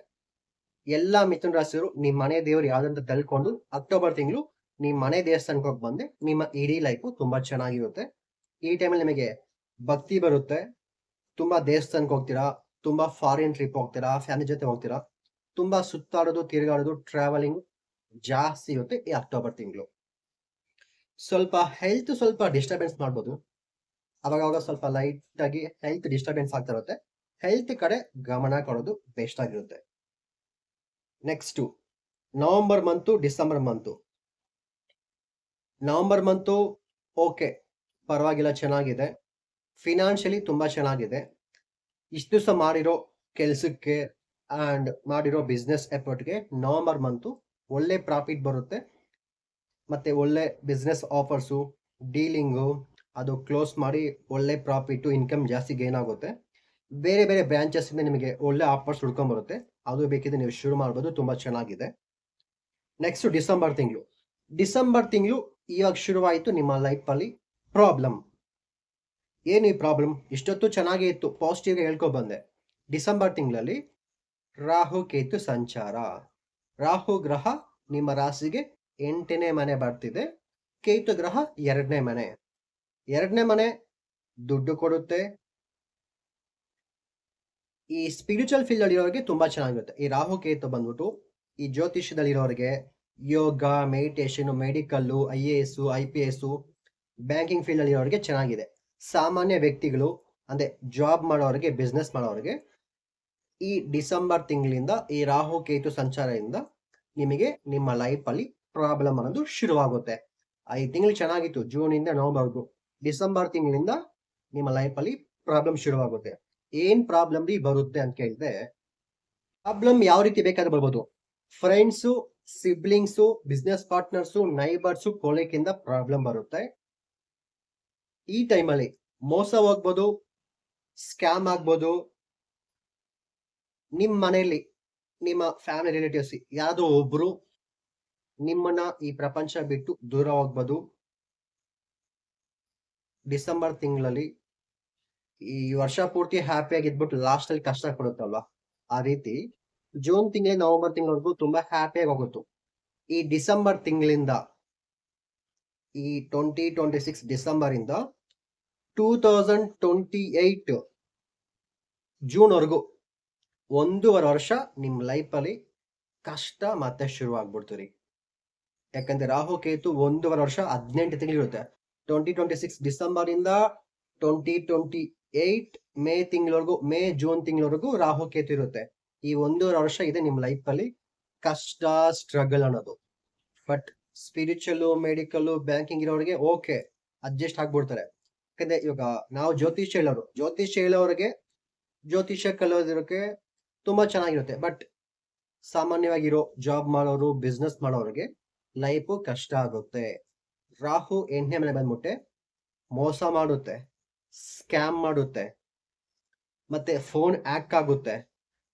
ಎಲ್ಲಾ ಮಿಥುನ ರಾಶಿಯವರು ನಿಮ್ಮ ಮನೆ ದೇವ್ರು ಯಾವ್ದಂತ ತಿಳ್ಕೊಂಡು ಅಕ್ಟೋಬರ್ ತಿಂಗಳು ನಿಮ್ಮ ಮನೆ ದೇವಸ್ಥಾನಕ್ಕೆ ಹೋಗಿ ಬಂದೆ, ನಿಮ್ಮ ಇಡೀ ಲೈಫು ತುಂಬಾ ಚೆನ್ನಾಗಿರುತ್ತೆ. ಈ ಟೈಮಲ್ಲಿ ನಿಮಗೆ ಭಕ್ತಿ ಬರುತ್ತೆ, ತುಂಬಾ ದೇವಸ್ಥಾನಕ್ಕೆ ಹೋಗ್ತೀರಾ, ತುಂಬಾ ಫಾರಿನ್ ಟ್ರಿಪ್ ಹೋಗ್ತೀರಾ, ಫ್ಯಾಮಿಲಿ ಜೊತೆ ಹೋಗ್ತೀರಾ, ತುಂಬಾ ಸುತ್ತಾಡೋದು, ತಿರುಗಾಡೋದು, ಟ್ರಾವೆಲಿಂಗ್ ಜಾಸ್ತಿ ಇರುತ್ತೆ ಈ ಅಕ್ಟೋಬರ್ ತಿಂಗಳು. ಸ್ವಲ್ಪ ಹೆಲ್ತ್ ಸ್ವಲ್ಪ ಡಿಸ್ಟರ್ಬೆನ್ಸ್ ಮಾಡ್ಬೋದು, ಅವಾಗ ಸ್ವಲ್ಪ ಲೈಟ್ ಆಗಿ ಹೆಲ್ತ್ ಡಿಸ್ಟರ್ಬೆನ್ಸ್ ಆಗ್ತಾ ಇರುತ್ತೆ, ಹೆಲ್ತ್ ಕಡೆ ಗಮನ ಕೊಡೋದು ಬೆಸ್ಟ್ ಆಗಿರುತ್ತೆ. Next November month, December month. November month okay, ಪರವಾಗಿಲ್ಲ, ಚೆನ್ನಾಗಿದೆ. ಫಿನಾನ್ಷಿಯಲಿ ತುಂಬಾ ಚೆನ್ನಾಗಿದೆ. ಇಷ್ಟು ದಿವಸ ಮಾಡಿರೋ ಕೆಲಸಕ್ಕೆ ಅಂಡ್ ಮಾಡಿರೋ ಬಿಸ್ನೆಸ್ ಎಫರ್ಟ್ಗೆ ನವೆಂಬರ್ ಮಂತು ಒಳ್ಳೆ ಪ್ರಾಫಿಟ್ ಬರುತ್ತೆ. ಮತ್ತೆ ಒಳ್ಳೆ ಬಿಸ್ನೆಸ್ ಆಫರ್ಸು, ಡೀಲಿಂಗು ಅದು ಕ್ಲೋಸ್ ಮಾಡಿ ಒಳ್ಳೆ ಪ್ರಾಫಿಟ್, ಇನ್ಕಮ್ ಜಾಸ್ತಿ ಗೇನ್ ಆಗುತ್ತೆ. ಬೇರೆ ಬೇರೆ ಬ್ರಾಂಚಸ್ ಇಂದ ನಿಮಗೆ ಒಳ್ಳೆ ಆಫರ್ಸ್ ಹುಡ್ಕೊಂಡ್ ಬರುತ್ತೆ, ಅದು ಬೇಕಿದ್ರೆ ನೀವು ಶುರು ಮಾಡ್ಬೋದು, ತುಂಬಾ ಚೆನ್ನಾಗಿದೆ. ನೆಕ್ಸ್ಟ್ ಡಿಸೆಂಬರ್ ತಿಂಗಳು ಇವಾಗ ಶುರುವಾಯಿತು ನಿಮ್ಮ ಲೈಫ್ ಅಲ್ಲಿ ಪ್ರಾಬ್ಲಮ್. ಏನು ಈ ಪ್ರಾಬ್ಲಮ್? ಇಷ್ಟೊತ್ತು ಚೆನ್ನಾಗೇ ಇತ್ತು, ಪಾಸಿಟಿವ್ ಹೇಳ್ಕೊ ಬಂದೆ. ಡಿಸೆಂಬರ್ ತಿಂಗಳಲ್ಲಿ ರಾಹು ಕೇತು ಸಂಚಾರ. ರಾಹು ಗ್ರಹ ನಿಮ್ಮ ರಾಶಿಗೆ 8ನೇ ಮನೆ ಬರ್ತಿದೆ, ಕೇತು ಗ್ರಹ 2ನೇ ಮನೆ. 2ನೇ ಮನೆ ದುಡ್ಡು ಕೊಡುತ್ತೆ. ಈ ಸ್ಪಿರಿಚುವಲ್ ಫೀಲ್ಡ್ ಅಲ್ಲಿ ಇರೋರಿಗೆ ತುಂಬಾ ಚೆನ್ನಾಗಿರುತ್ತೆ. ಈ ರಾಹು ಕೇತು ಬಂದ್ಬಿಟ್ಟು ಈ ಜ್ಯೋತಿಷ್ಯದಲ್ಲಿ ಇರೋರಿಗೆ yoga, meditation, medical, IAS, IPS, banking field ಅಲ್ಲಿ ಇರೋರಿಗೆ ಚೆನ್ನಾಗಿದೆ. ಸಾಮಾನ್ಯ ವ್ಯಕ್ತಿಗಳು ಅಂದ್ರೆ ಜಾಬ್ ಮಾಡೋರಿಗೆ, ಬಿಸ್ನೆಸ್ ಮಾಡೋರಿಗೆ ಈ ಡಿಸೆಂಬರ್ ತಿಂಗಳಿಂದ ಈ ರಾಹು ಕೇತು ಸಂಚಾರದಿಂದ ನಿಮಗೆ ನಿಮ್ಮ ಲೈಫ್ ಅಲ್ಲಿ ಪ್ರಾಬ್ಲಮ್ ಅನ್ನೋದು ಶುರುವಾಗುತ್ತೆ. 5 ತಿಂಗಳು ಚೆನ್ನಾಗಿತ್ತು, ಜೂನ್ ಇಂದ ನವೆಂಬರ್ಗೂ. ಡಿಸೆಂಬರ್ ತಿಂಗಳಿಂದ ನಿಮ್ಮ ಲೈಫ್ ಅಲ್ಲಿ ಪ್ರಾಬ್ಲಮ್ ಶುರುವಾಗುತ್ತೆ. ಏನ್ ಪ್ರಾಬ್ಲಮ್ ಬರುತ್ತೆ ಅಂತ ಕೇಳಿದ್ರೆ, ಪ್ರಾಬ್ಲಮ್ ಯಾವ ರೀತಿ ಬೇಕಾದ್ರೆ ಬರ್ಬೋದು. Friends, siblings, business partners, neighbours, ಕೊಲೆಕಿಂದ ಪ್ರಾಬ್ಲಮ್ ಬರುತ್ತೆ. ಈ ಟೈಮಲ್ಲಿ ಮೋಸ ಹೋಗ್ಬೋದು, ಸ್ಕ್ಯಾಮ್ ಆಗ್ಬೋದು. ನಿಮ್ಮ ಮನೆಯಲ್ಲಿ ನಿಮ್ಮ ಫ್ಯಾಮಿಲಿ ರಿಲೇಟಿವ್ಸ್ ಯಾವ್ದೋ ಒಬ್ರು ನಿಮ್ಮನ್ನ ಈ ಪ್ರಪಂಚ ಬಿಟ್ಟು ದೂರ ಹೋಗ್ಬೋದು. ಡಿಸೆಂಬರ್ ತಿಂಗಳಲ್ಲಿ ಈ ವರ್ಷ ಪೂರ್ತಿ ಹ್ಯಾಪಿ ಆಗಿದ್ಬಿಟ್ಟು ಲಾಸ್ಟ್ ಅಲ್ಲಿ ಕಷ್ಟ ಕೊಡುತ್ತಲ್ವಾ, ಆ ರೀತಿ ಜೂನ್ ತಿಂಗಳ ನವೆಂಬರ್ ತಿಂಗಳವರೆಗೂ ತುಂಬಾ ಹ್ಯಾಪಿಯಾಗಿ ಹೋಗುತ್ತೆ. ಈ ಡಿಸೆಂಬರ್ ತಿಂಗಳಿಂದ ಈ 2026 ಡಿಸೆಂಬರ್ ಇಂದ 2028 ಜೂನ್ ವರೆಗೂ 1.5 ವರ್ಷ ನಿಮ್ ಲೈಫ್ ಅಲ್ಲಿ ಕಷ್ಟ ಮತ್ತೆ ಶುರು ಆಗ್ಬಿಡ್ತೀರಿ. ಯಾಕಂದ್ರೆ ರಾಹು ಕೇತು 1.5 ವರ್ಷ 18 ತಿಂಗಳಿರುತ್ತೆ. 2026 ಡಿಸೆಂಬರ್ ಇಂದ 2028 ಮೇ ತಿಂಗಳವರೆಗೂ, ಜೂನ್ ತಿಂಗಳವರೆಗೂ ರಾಹು ಕೇತು ಇರುತ್ತೆ. ಈ 1.5 ವರ್ಷ ಇದೆ ನಿಮ್ ಲೈಫ್ ಅಲ್ಲಿ ಕಷ್ಟ, ಸ್ಟ್ರಗಲ್ ಅನ್ನೋದು. ಬಟ್ ಸ್ಪಿರಿಚುವಲ್, ಮೆಡಿಕಲ್, ಬ್ಯಾಂಕಿಂಗ್ ಇರೋರಿಗೆ ಓಕೆ, ಅಡ್ಜಸ್ಟ್ ಆಗ್ಬಿಡ್ತಾರೆ. ಯಾಕಂದ್ರೆ ಇವಾಗ ನಾವು ಜ್ಯೋತಿಷ್ಯ ಹೇಳೋರಿಗೆ ಜ್ಯೋತಿಷ್ಯ ಕಲಿಯೋದಕ್ಕೆ ತುಂಬಾ ಚೆನ್ನಾಗಿರುತ್ತೆ. ಬಟ್ ಸಾಮಾನ್ಯವಾಗಿರೋ ಜಾಬ್ ಮಾಡೋರು, ಬಿಸ್ನೆಸ್ ಮಾಡೋರಿಗೆ ಲೈಫು ಕಷ್ಟ ಆಗುತ್ತೆ. ರಾಹು 8ನೇ ಮನೆ ಬಂದ್ಬಿಟ್ಟೆ ಮೋಸ ಮಾಡುತ್ತೆ, ಸ್ಕ್ಯಾಮ್ ಮಾಡುತ್ತೆ, ಮತ್ತೆ ಫೋನ್ ಹ್ಯಾಕ್ ಆಗುತ್ತೆ,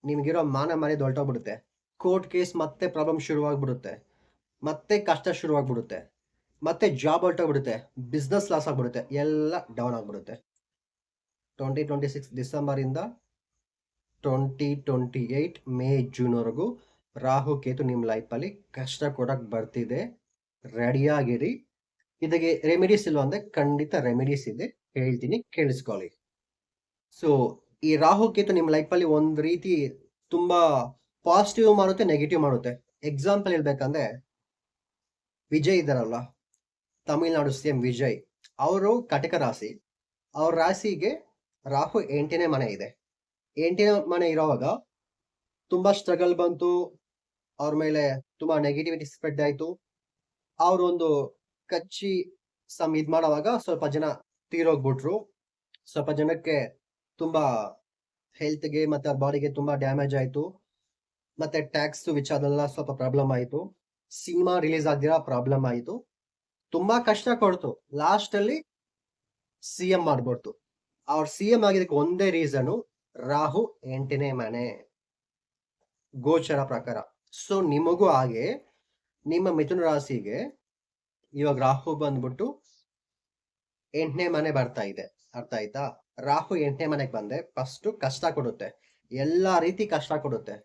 ನಿಮ್ಗಿರೋ ಮಾನ ಮರ್ಯಾದೆ ಹೊರಟೋಗ್ಬಿಡುತ್ತೆ, ಕೋರ್ಟ್ ಕೇಸ್ ಮತ್ತೆ ಪ್ರಾಬ್ಲಮ್ ಶುರುವಾಗ್ಬಿಡುತ್ತೆ, ಮತ್ತೆ ಕಷ್ಟ ಶುರುವಾಗ್ಬಿಡುತ್ತೆ, ಮತ್ತೆ ಜಾಬ್ ಹೊರಟೋಗ್ಬಿಡುತ್ತೆ, ಬಿಸ್ನೆಸ್ ಲಾಸ್ ಆಗ್ಬಿಡುತ್ತೆ, ಎಲ್ಲ ಡೌನ್ ಆಗ್ಬಿಡುತ್ತೆ. 2026 ಡಿಸೆಂಬರ್ ಇಂದ 2028 ಮೇ ಜೂನ್ ವರೆಗೂ ರಾಹು ಕೇತು ನಿಮ್ಮ ಲೈಫಲ್ಲಿ ಕಷ್ಟ ಕೊಡಕ್ ಬರ್ತಿದೆ. ರೆಡಿಯಾಗಿರಿ. ಇದಕ್ಕೆ ರೆಮಿಡೀಸ್ ಇಲ್ವಾ ಅಂದ್ರೆ ಖಂಡಿತ ರೆಮಿಡೀಸ್ ಇದೆ, ಹೇಳ್ತೀನಿ, ಕೇಳಿಸ್ಕೊಳ್ಳಿ. ಸೊ ಈ ರಾಹು ಕೇತು ನಿಮ್ಮ ಲೈಫಲ್ಲಿ ಒಂದ್ ರೀತಿ ತುಂಬಾ ಪಾಸಿಟಿವ್ ಮಾಡುತ್ತೆ, ನೆಗೆಟಿವ್ ಮಾಡುತ್ತೆ. ಎಕ್ಸಾಂಪಲ್ ಹೇಳ್ಬೇಕಂದ್ರೆ ವಿಜಯ್ ಇದ್ದಾರಲ್ಲ, ತಮಿಳ್ನಾಡು ಸಿಎಂ ವಿಜಯ್, ಅವರು ಕಟಕ ರಾಶಿ. ಅವ್ರ ರಾಶಿಗೆ ರಾಹು 8ನೇ ಮನೆ ಇದೆ. 8ನೇ ಮನೆ ಇರೋವಾಗ ತುಂಬಾ ಸ್ಟ್ರಗಲ್ ಬಂತು, ಅವ್ರ ಮೇಲೆ ತುಂಬಾ ನೆಗೆಟಿವಿಟಿ ಸ್ಪ್ರೆಡ್ ಆಯ್ತು. ಅವ್ರೊಂದು ಕಚ್ಚಿ ಇದ್ ಮಾಡೋವಾಗ ಸ್ವಲ್ಪ ಜನ ತೀರೋಗ್ಬಿಟ್ರು. ಸ್ವಲ್ಪ ಜನಕ್ಕೆ ತುಂಬಾ ಹೆಲ್ತ್ಗೆ ಮತ್ತೆ ಬಾಡಿಗೆ ತುಂಬಾ ಡ್ಯಾಮೇಜ್ ಆಯ್ತು. ಮತ್ತೆ ಟ್ಯಾಕ್ಸ್ ವಿಚಾರದಲ್ಲ ಸ್ವಲ್ಪ ಪ್ರಾಬ್ಲಮ್ ಆಯ್ತು. ಸಿನಿಮಾ ರಿಲೀಸ್ ಆಗ್ದಿರಾ ಪ್ರಾಬ್ಲಮ್ ಆಯ್ತು. ತುಂಬಾ ಕಷ್ಟ ಕೊಡ್ತು. ಲಾಸ್ಟ್ ಅಲ್ಲಿ ಸಿಎಂ ಮಾಡ್ಬಿಡ್ತು. ಅವ್ರ ಸಿಎಂ ಆಗಿದ್ದಕ್ಕೆ ಒಂದೇ ರೀಸನ್, ರಾಹು 8ನೇ ಮನೆ ಗೋಚರ ಪ್ರಕಾರ. ಸೊ ನಿಮಗೂ ಹಾಗೆ ನಿಮ್ಮ ಮಿಥುನ ರಾಶಿಗೆ ಇವಾಗ ರಾಹು ಬಂದ್ಬಿಟ್ಟು 8ನೇ ಮನೆ ಬರ್ತಾ ಇದೆ. ಅರ್ಥ ಆಯ್ತಾ? ರಾಹು 8ನೇ ಮನೆಗೆ ಬಂದೆ ಫಸ್ಟ್ ಕಷ್ಟ ಕೊಡುತ್ತೆ, ಎಲ್ಲಾ ರೀತಿ ಕಷ್ಟ ಕೊಡುತ್ತೆ.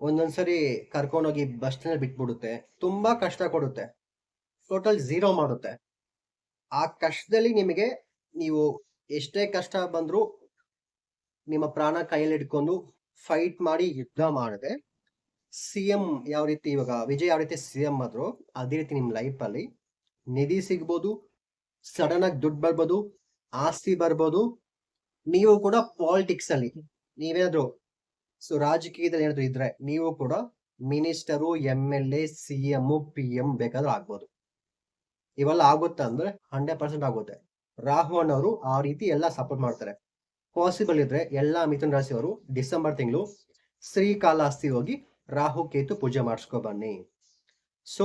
ಒಂದೊಂದ್ಸರಿ ಕರ್ಕೊಂಡೋಗಿ ಬಸ್ ಸ್ಟ್ಯಾಂಡ್ ಬಿಟ್ಬಿಡುತ್ತೆ, ತುಂಬಾ ಕಷ್ಟ ಕೊಡುತ್ತೆ, ಟೋಟಲ್ ಝೀರೋ ಮಾಡುತ್ತೆ. ಆ ಕಷ್ಟದಲ್ಲಿ ನಿಮಗೆ ನೀವು ಎಷ್ಟೇ ಕಷ್ಟ ಬಂದ್ರು ನಿಮ್ಮ ಪ್ರಾಣ ಕೈಯಲ್ಲಿ ಇಟ್ಕೊಂಡು ಫೈಟ್ ಮಾಡಿ ಯುದ್ಧ ಮಾಡಿದೆ. ಸಿಎಂ ಯಾವ ರೀತಿ ಇವಾಗ ವಿಜಯ್ ಯಾವ ರೀತಿ ಸಿಎಂ ಆದ್ರು, ಅದೇ ರೀತಿ ನಿಮ್ ಲೈಫ್ ಅಲ್ಲಿ ನಿಧಿ ಸಿಗ್ಬೋದು, ಸಡನ್ ಆಗಿ ದುಡ್ಡು ಬರ್ಬೋದು, ಆಸ್ತಿ ಬರ್ಬೋದು. ನೀವು ಕೂಡ ಪಾಲಿಟಿಕ್ಸ್ ಅಲ್ಲಿ ನೀವೇನಾದ್ರು ರಾಜಕೀಯದಲ್ಲಿ ಏನಾದ್ರು ಇದ್ರೆ ನೀವು ಕೂಡ ಮಿನಿಸ್ಟರು, MLA, CM, PM ಬೇಕಾದ್ರೂ ಆಗ್ಬೋದು. ಇವೆಲ್ಲ ಆಗುತ್ತಾ ಅಂದ್ರೆ 100% ಆಗುತ್ತೆ. ರಾಹು ಅನ್ನೋರು ಆ ರೀತಿ ಎಲ್ಲ ಸಪೋರ್ಟ್ ಮಾಡ್ತಾರೆ. ಪಾಸಿಬಲ್ ಇದ್ರೆ ಎಲ್ಲಾ ಮಿಥುನ ರಾಶಿಯವರು ಡಿಸೆಂಬರ್ ತಿಂಗಳು ಶ್ರೀಕಾಳಹಸ್ತಿ ಹೋಗಿ ರಾಹು ಕೇತು ಪೂಜೆ ಮಾಡಿಸ್ಕೊ ಬನ್ನಿ. ಸೊ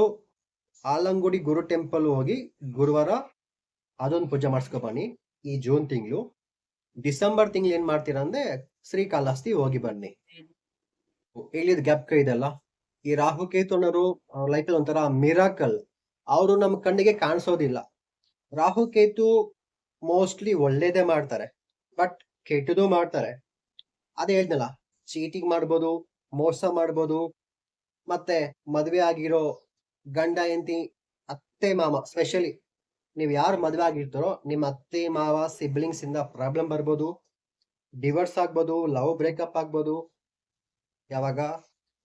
ಆಲಂಗುಡಿ ಗುರು ಟೆಂಪಲ್ ಹೋಗಿ ಗುರುವಾರ ಅದೊಂದು ಪೂಜೆ ಮಾಡಿಸ್ಕೊ ಬನ್ನಿ. ಈ ಜೂನ್ ತಿಂಗಳು. ಡಿಸೆಂಬರ್ ತಿಂಗಳು ಏನ್ ಮಾಡ್ತೀರಾ ಅಂದ್ರೆ ಶ್ರೀಕಾಳಹಸ್ತಿ ಹೋಗಿ ಬನ್ನಿ. ಹೇಳಿದ ಗ್ಯಾಪ್ ಇದೆಲ್ಲ, ಈ ರಾಹು ಕೇತು ಅನ್ನೋರು ಅವ್ರ ಲೈಫಲ್ಲಿ ಒಂಥರ ಮಿರಾಕಲ್. ಅವರು ನಮ್ಮ ಕಣ್ಣಿಗೆ ಕಾಣಿಸೋದಿಲ್ಲ. ರಾಹು ಕೇತು ಮೋಸ್ಟ್ಲಿ ಒಳ್ಳೇದೇ ಮಾಡ್ತಾರೆ, ಬಟ್ ಕೆಟ್ಟದು ಮಾಡ್ತಾರೆ. ಅದೇ ಹೇಳ್ದಲ್ಲ, ಚೀಟಿಂಗ್ ಮಾಡ್ಬೋದು, ಮೋಸ ಮಾಡ್ಬೋದು, ಮತ್ತೆ ಮದ್ವೆ ಆಗಿರೋ ಗಂಡ ಹೆಂಡತಿ, ಅತ್ತೆ ಮಾವ, ಸ್ಪೆಷಲಿ ನೀವು ಯಾರು ಮದ್ವೆ ಆಗಿರ್ತಾರೋ ನಿಮ್ಮ ಅತ್ತೆ ಮಾವ ಸಿಬ್ಲಿಂಗ್ಸ್ ಇಂದ ಪ್ರಾಬ್ಲಮ್ ಬರ್ಬೋದು, ಡಿವೋರ್ಸ್ ಆಗ್ಬೋದು, ಲವ್ ಬ್ರೇಕಪ್ ಆಗ್ಬೋದು. ಯಾವಾಗ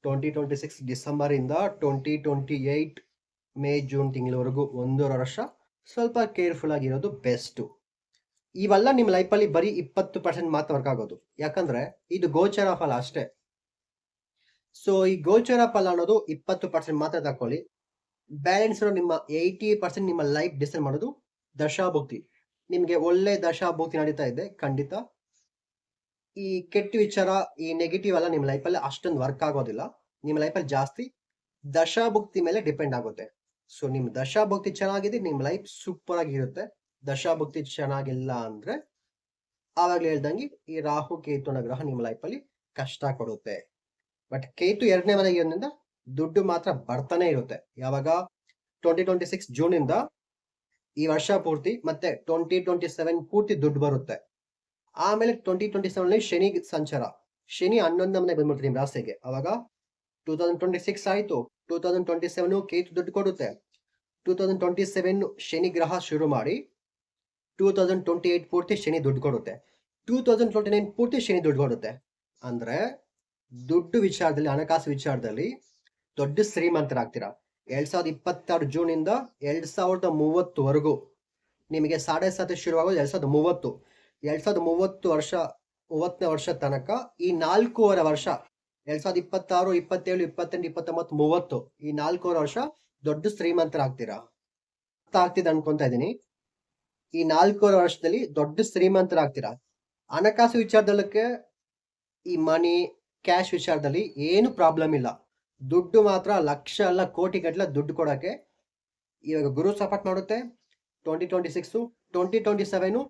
2026 ಡಿಸೆಂಬರ್ ಇಂದ 2028 ಮೇ ಜೂನ್ ತಿಂಗಳವರೆಗೂ 1.5 ವರ್ಷ ಸ್ವಲ್ಪ ಕೇರ್ಫುಲ್ ಆಗಿರೋದು ಬೆಸ್ಟ್. ಇವೆಲ್ಲ ನಿಮ್ಮ ಲೈಫಲ್ಲಿ ಬರೀ 20% ಮಾತ್ರ ವರ್ಕ್ ಆಗೋದು, ಯಾಕಂದ್ರೆ ಇದು ಗೋಚರ ಫಲ ಅಷ್ಟೇ. ಸೊ ಈ ಗೋಚರ ಫಲ ಅನ್ನೋದು 20% ಮಾತ್ರ ತಕೊಳ್ಳಿ. ಬ್ಯಾಲೆನ್ಸ್ ನಿಮ್ಮ 80% ನಿಮ್ಮ ಲೈಫ್ ಡಿಸೈಡ್ ಮಾಡೋದು ದಶಾಭುಕ್ತಿ. ನಿಮ್ಗೆ ಒಳ್ಳೆ ದಶಾಭುಕ್ತಿ ನಡೀತಾ ಇದೆ, ಖಂಡಿತ ಈ ಕೆಟ್ಟ ವಿಚಾರ, ಈ ನೆಗೆಟಿವ್ ಎಲ್ಲ ನಿಮ್ಮ ಲೈಫಲ್ಲಿ ಅಷ್ಟೊಂದು ವರ್ಕ್ ಆಗೋದಿಲ್ಲ. ನಿಮ್ಮ ಲೈಫಲ್ಲಿ ಜಾಸ್ತಿ ದಶಾಭುಕ್ತಿ ಮೇಲೆ ಡಿಪೆಂಡ್ ಆಗುತ್ತೆ. ಸೊ ನಿಮ್ ದಶಾಭುಕ್ತಿ ಚೆನ್ನಾಗಿದೆ, ನಿಮ್ ಲೈಫ್ ಸೂಪರ್ ಆಗಿರುತ್ತೆ. ದಶಾಭುಕ್ತಿ ಚೆನ್ನಾಗಿಲ್ಲ ಅಂದ್ರೆ ಆವಾಗ್ಲೇ ಹೇಳ್ದಂಗೆ ಈ ರಾಹು ಕೇತು ಅನ್ನೋ ಗ್ರಹ ನಿಮ್ಮ ಲೈಫಲ್ಲಿ ಕಷ್ಟ ಕೊಡುತ್ತೆ. ಬಟ್ ಕೇತು 2ನೇ ಮನೆಗೆ ಇರೋದ್ರಿಂದ ದುಡ್ಡು ಮಾತ್ರ ಬರ್ತಾನೆ ಇರುತ್ತೆ. ಯಾವಾಗ 2026 ಜೂನ್ ಇಂದ ಈ ವರ್ಷ ಪೂರ್ತಿ, ಮತ್ತೆ 2027 ಪೂರ್ತಿ ದುಡ್ಡು ಬರುತ್ತೆ. ಆಮೇಲೆ 2027 ಶನಿ ಸಂಚಾರ, ಶನಿ 11ನೇ ಮನೆ ಬಂದ್ಬಿಡ್ತಾರೆ ನಿಮ್ ರಾಶಿಗೆ. ಅವಾಗ 2026 ಆಯ್ತು, 2027 ಕೇತು ದುಡ್ಡು ಕೊಡುತ್ತೆ. 2027 ಶನಿ ಗ್ರಹ ಶುರು ಮಾಡಿ 2028 ಪೂರ್ತಿ ಶನಿ ದುಡ್ಡು ಕೊಡುತ್ತೆ. 2029 ಪೂರ್ತಿ ಶನಿ ದುಡ್ಡು ಕೊಡುತ್ತೆ. ಅಂದ್ರೆ ದುಡ್ಡು ವಿಚಾರದಲ್ಲಿ, ಹಣಕಾಸು ವಿಚಾರದಲ್ಲಿ ದೊಡ್ಡ ಶ್ರೀಮಂತರಾಗ್ತೀರಾ. 2026 ಜೂನ್ ಇಂದ 2030 ವರೆಗೂ ನಿಮಗೆ 7.5 ಶುರುವಾಗೋದು 2030. 2030 ವರ್ಷ, 30ನೇ ವರ್ಷ ತನಕ ಈ 4.5 ವರ್ಷ 2026, 27, 28, 29, 30 ಈ 4.5 ವರ್ಷ ದೊಡ್ಡ ಶ್ರೀಮಂತರಾಗ್ತೀರಾ. ಅರ್ಥ ಆಗ್ತಿದೆ ಅನ್ಕೊಂತ ಇದೀನಿ. ಈ 4.5 ವರ್ಷದಲ್ಲಿ ದೊಡ್ಡ ಶ್ರೀಮಂತರಾಗ್ತೀರಾ. ಹಣಕಾಸು ವಿಚಾರದಲ್ಲಕ್ಕೆ ಈ ಮನಿ, ಕ್ಯಾಶ್ ವಿಚಾರದಲ್ಲಿ ಏನು ಪ್ರಾಬ್ಲಮ್ ಇಲ್ಲ. ದುಡ್ಡು ಮಾತ್ರ ಲಕ್ಷ ಅಲ್ಲ ಕೋಟಿಗಟ್ಟಲೆ ದುಡ್ಡು ಕೊಡಕ್ಕೆ ಇವಾಗ ಗುರು ಸಪೋರ್ಟ್ ಮಾಡುತ್ತೆ. 2026, 2027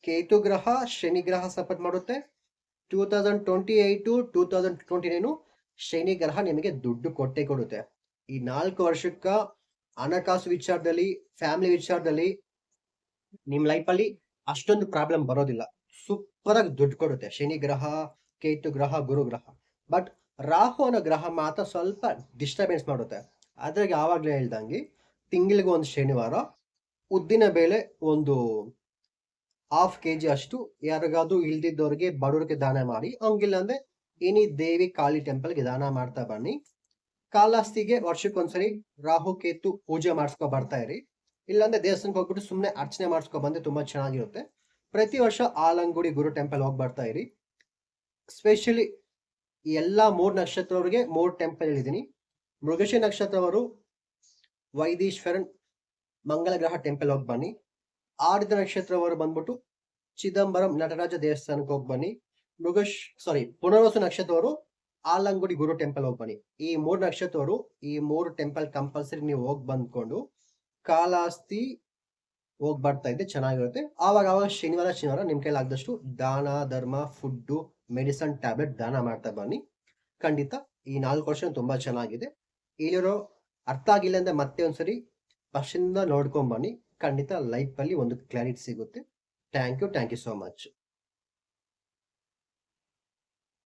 ಕೇತು ಗ್ರಹ, ಶನಿ ಗ್ರಹ ಸಪೋರ್ಟ್ ಮಾಡುತ್ತೆ. 2028, 2029 ಶನಿ ಗ್ರಹ ನಿಮಗೆ ದುಡ್ಡು ಕೊಟ್ಟೆ ಕೊಡುತ್ತೆ. ಈ 4 ವರ್ಷಕ್ಕ ಹಣಕಾಸು ವಿಚಾರದಲ್ಲಿ, ಫ್ಯಾಮಿಲಿ ವಿಚಾರದಲ್ಲಿ ನಿಮ್ ಲೈಫಲ್ಲಿ ಅಷ್ಟೊಂದು ಪ್ರಾಬ್ಲಮ್ ಬರೋದಿಲ್ಲ. ಸೂಪರ್ ಆಗಿ ದುಡ್ಡು ಕೊಡುತ್ತೆ ಶನಿ ಗ್ರಹ, ಕೇತು ಗ್ರಹ, ಗುರು ಗ್ರಹ. ಬಟ್ ರಾಹು ಅನ್ನೋ ಗ್ರಹ ಮಾತ್ರ ಸ್ವಲ್ಪ ಡಿಸ್ಟರ್ಬೆನ್ಸ್ ಮಾಡುತ್ತೆ. ಅದ್ರಾಗ ಯಾವಾಗ್ಲೇ ಹೇಳ್ದಂಗೆ ತಿಂಗಳಿಗೆ ಒಂದು ಶನಿವಾರ ಉದ್ದಿನ ಬೇಳೆ ಒಂದು 1/2 kg ಅಷ್ಟು ಯಾರಿಗಾದ್ರು ಇಲ್ದಿದ್ದವ್ರಿಗೆ, ಬಡವ್ರಿಗೆ ದಾನ ಮಾಡಿ. ಹಂಗಿಲ್ಲ ಅಂದ್ರೆ ಎನಿ ದೇವಿ ಕಾಳಿ ಟೆಂಪಲ್ಗೆ ದಾನ ಮಾಡ್ತಾ ಬನ್ನಿ. ಕಾಲಾಸ್ತಿಗೆ ವರ್ಷಕ್ಕೊಂದ್ಸರಿ ರಾಹು ಕೇತು ಪೂಜೆ ಮಾಡಿಸ್ಕೊ ಬರ್ತಾ ಇರಿ. ಇಲ್ಲಾಂದ್ರೆ ದೇವಸ್ಥಾನಕ್ಕೆ ಹೋಗ್ಬಿಟ್ಟು ಸುಮ್ಮನೆ ಅರ್ಚನೆ ಮಾಡಿಸ್ಕೊ ಬಂದ್ರೆ ತುಂಬಾ ಚೆನ್ನಾಗಿರುತ್ತೆ. ಪ್ರತಿ ವರ್ಷ ಆಲಂಗುಡಿ ಗುರು ಟೆಂಪಲ್ ಹೋಗಿ ಬರ್ತಾ ಇರಿ. ಸ್ಪೆಷಲಿ ಎಲ್ಲಾ 3 ನಕ್ಷತ್ರವರಿಗೆ 3 ಟೆಂಪಲ್ ಹೇಳಿದೀನಿ. ಮೃಗಶಿರ ನಕ್ಷತ್ರವರು ವೈದೀಶ್ವರನ್ ಮಂಗಳ ಗ್ರಹ ಟೆಂಪಲ್ ಹೋಗಿ ಬನ್ನಿ. ಆರುದ್ರ ನಕ್ಷತ್ರವರು ಬಂದ್ಬಿಟ್ಟು ಚಿದಂಬರಂ ನಟರಾಜ ದೇವಸ್ಥಾನಕ್ಕೆ ಹೋಗಿ ಬನ್ನಿ. ಪುನರ್ವಸು ನಕ್ಷತ್ರವರು ಆಲಂಗುಡಿ ಗುರು ಟೆಂಪಲ್ ಹೋಗಿ ಬನ್ನಿ. ಈ 3 ನಕ್ಷತ್ರವರು ಈ 3 ಟೆಂಪಲ್ ಕಂಪಲ್ಸರಿ ನೀವು ಹೋಗಿ ಬಂದ್ಕೊಂಡು ಕಾಲಾಸ್ತಿ ಹೋಗಿ ಬರ್ತಾ ಇದ್ದೆ ಚೆನ್ನಾಗಿರುತ್ತೆ. ಆವಾಗ ಶನಿವಾರ ನಿಮ್ ಕೈಲಿ ಆದಷ್ಟು ದಾನ ಧರ್ಮ, ಫುಡ್ಡು, ಮೆಡಿಸನ್, ಟ್ಯಾಬ್ಲೆಟ್ ದಾನ ಮಾಡ್ತಾ ಬನ್ನಿ. ಖಂಡಿತ ಈ 4 ವರ್ಷ ತುಂಬಾ ಚೆನ್ನಾಗಿದೆ. ಇಲ್ಲಿರೋ ಅರ್ಥ ಆಗಿಲ್ಲ ಅಂದ್ರೆ ಮತ್ತೆ ಒಂದ್ಸರಿ ಫಸ್ಟಿಂದ ನೋಡ್ಕೊಂಡ್ ಬನ್ನಿ. ಖಂಡಿತ ಲೈಫ್ ಅಲ್ಲಿ ಒಂದು ಕ್ಲಾರಿಟಿ ಸಿಗುತ್ತೆ. Thank you so much.